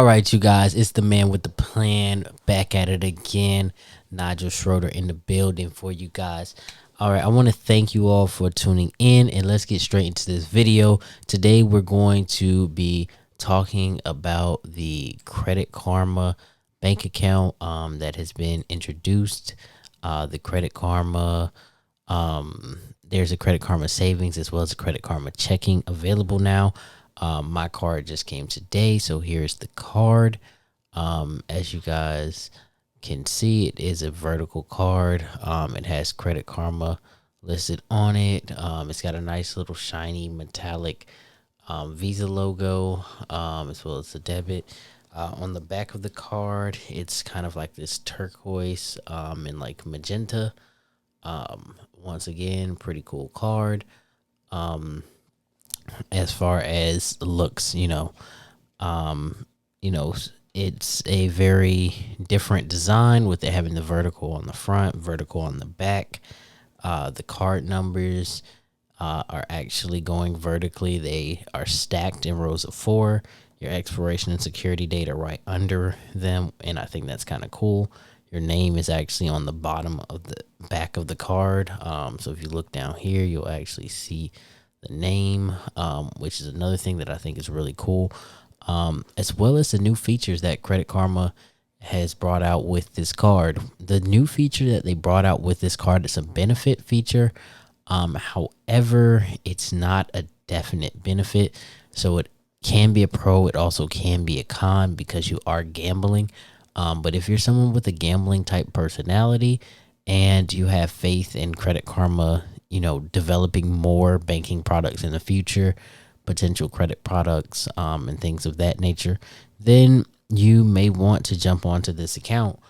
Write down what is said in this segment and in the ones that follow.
All right, you guys, it's the man with the plan back at it again. Nigel Schroeter in the building for you guys. All right, I want to thank you all for tuning in, and let's get straight into this video. Today, we're going to be talking about the Credit Karma bank account that has been introduced. The Credit Karma, there's a Credit Karma savings as well as a Credit Karma checking available now. My card just came today, so here's the card. As you guys can see, it is a vertical card. It has Credit Karma listed on it. It's got a nice little shiny metallic Visa logo, as well as the debit. On the back of the card, it's kind of like this turquoise and like magenta. Once again, pretty cool card. As far as looks, it's a very different design with it having the vertical on the front, vertical on the back. The card numbers are actually going vertically. They are stacked in rows of 4. Your expiration and security date are right under them, and I think that's kind of cool. Your name is actually on the bottom of the back of the card. So if you look down here, you'll actually see the name, which is another thing that I think is really cool, as well as the new features that Credit Karma has brought out with this card. The new feature that they brought out with this card is a benefit feature. However, it's not a definite benefit, so it can be a pro. It also can be a con because you are gambling. But if you're someone with a gambling type personality and you have faith in Credit Karma, developing more banking products in the future, potential credit products, and things of that nature, then you may want to jump onto this account.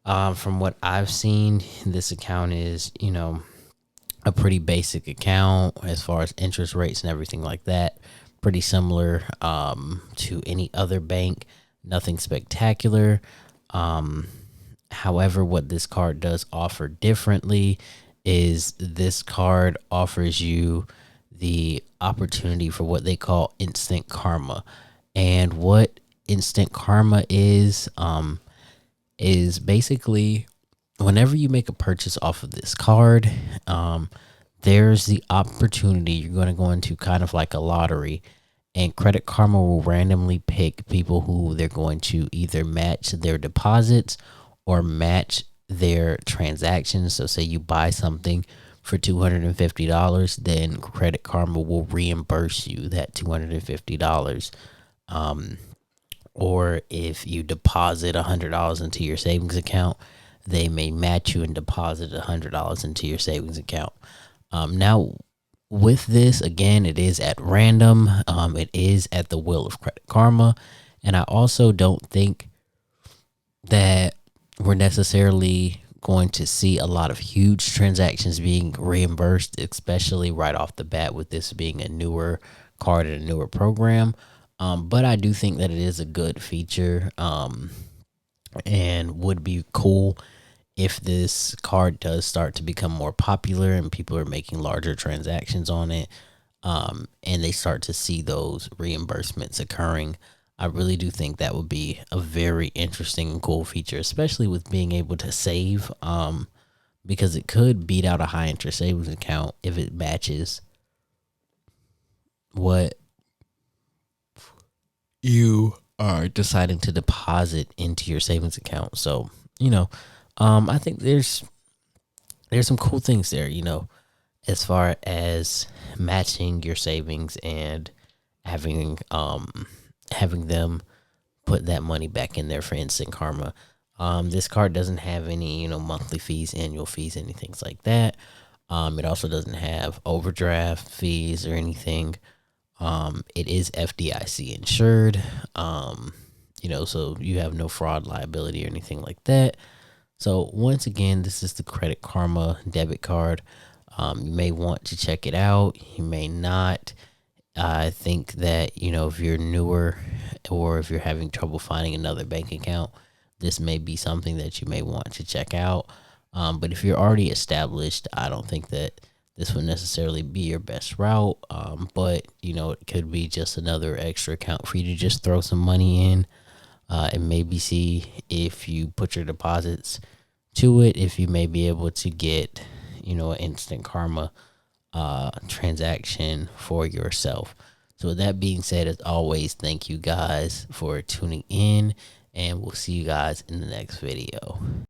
From what I've seen, this account is, a pretty basic account as far as interest rates and everything like that. Pretty similar to any other bank. Nothing spectacular. However, what this card does offer differently is this card offers you the opportunity for what they call instant karma. And what instant karma is basically whenever you make a purchase off of this card, there's the opportunity you're going to go into kind of like a lottery, and Credit Karma will randomly pick people who they're going to either match their deposits or match their transactions. So say you buy something for $250, then Credit Karma will reimburse you that $250. Or if you deposit $100 into your savings account, they may match you and deposit $100 into your savings account. Now, with this, again, it is at random. It is at the will of Credit Karma. And I also don't think that we're necessarily going to see a lot of huge transactions being reimbursed, especially right off the bat with this being a newer card and a newer program. But I do think that it is a good feature and would be cool if this card does start to become more popular and people are making larger transactions on it, and they start to see those reimbursements occurring. I really do think that would be a very interesting and cool feature, especially with being able to save, because it could beat out a high interest savings account if it matches what you are deciding to deposit into your savings account. So, I think there's some cool things there, as far as matching your savings and having them put that money back in there for instant karma. This card doesn't have any, monthly fees, annual fees, anything like that. It also doesn't have overdraft fees or anything. It is FDIC insured. So you have no fraud liability or anything like that. So once again, this is the Credit Karma debit card. You may want to check it out. You may not. I think that, if you're newer or if you're having trouble finding another bank account, this may be something that you may want to check out. But if you're already established, I don't think that this would necessarily be your best route. But it could be just another extra account for you to just throw some money in, and maybe see if you put your deposits to it, if you may be able to get, an instant karma transaction for yourself. So with that being said, as always, thank you guys for tuning in, and we'll see you guys in the next video.